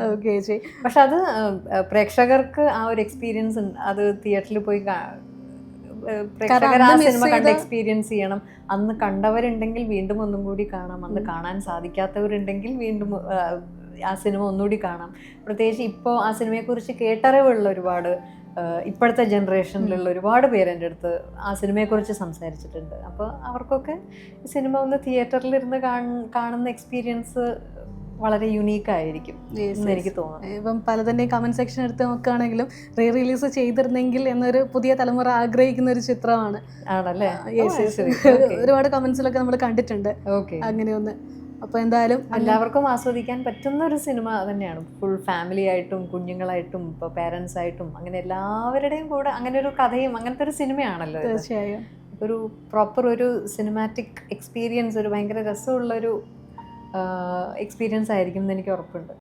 Okay ചേച്ചി. പക്ഷെ അത് പ്രേക്ഷകർക്ക് ആ ഒരു എക്സ്പീരിയൻസ് അത് തിയേറ്ററിൽ പോയി പ്രേക്ഷകർ ആ സിനിമ കണ്ട് എക്സ്പീരിയൻസ് ചെയ്യണം. അന്ന് കണ്ടവരുണ്ടെങ്കിൽ വീണ്ടും ഒന്നും കൂടി കാണാം, അന്ന് കാണാൻ സാധിക്കാത്തവരുണ്ടെങ്കിൽ വീണ്ടും ആ സിനിമ ഒന്നുകൂടി കാണാം. പ്രത്യേകിച്ച് ഇപ്പോൾ ആ സിനിമയെക്കുറിച്ച് കേട്ടറിവുള്ള ഒരുപാട് ഇപ്പോഴത്തെ ജനറേഷനിലുള്ള ഒരുപാട് പേര് എൻ്റെ അടുത്ത് ആ സിനിമയെക്കുറിച്ച് സംസാരിച്ചിട്ടുണ്ട്. അപ്പോൾ അവർക്കൊക്കെ സിനിമ ഒന്ന് തിയേറ്ററിലിരുന്ന് കാണുന്ന എക്സ്പീരിയൻസ് വളരെ യുണീക്ക് ആയിരിക്കും എന്ന് എനിക്ക് തോന്നുന്നു. ഇപ്പം പലതന്നെ കമന്റ് സെക്ഷൻ എടുത്ത് നോക്കുകയാണെങ്കിലും റീ റിലീസ് ചെയ്തിരുന്നെങ്കിൽ എന്നൊരു പുതിയ തലമുറ ആഗ്രഹിക്കുന്ന ഒരു ചിത്രമാണ്. ആണല്ലേ? ഒരുപാട് കമന്റ്സിലൊക്കെ നമ്മൾ കണ്ടിട്ടുണ്ട് അങ്ങനെയൊന്ന്. അപ്പോൾ എന്തായാലും എല്ലാവർക്കും ആസ്വദിക്കാൻ പറ്റുന്ന ഒരു സിനിമ തന്നെയാണ്. ഫുൾ ഫാമിലി ആയിട്ടും കുഞ്ഞുങ്ങളായിട്ടും ഇപ്പോൾ പേരൻസ് ആയിട്ടും അങ്ങനെ എല്ലാവരുടെയും കൂടെ അങ്ങനെ ഒരു കഥയും അങ്ങനത്തെ ഒരു സിനിമയാണല്ലോ. തീർച്ചയായും ഒരു പ്രോപ്പർ ഒരു സിനിമാറ്റിക് എക്സ്പീരിയൻസ്, ഒരു ഭയങ്കര രസമുള്ളൊരു എക്സ്പീരിയൻസ് ആയിരിക്കും എന്ന് എനിക്ക് ഉറപ്പുണ്ട്.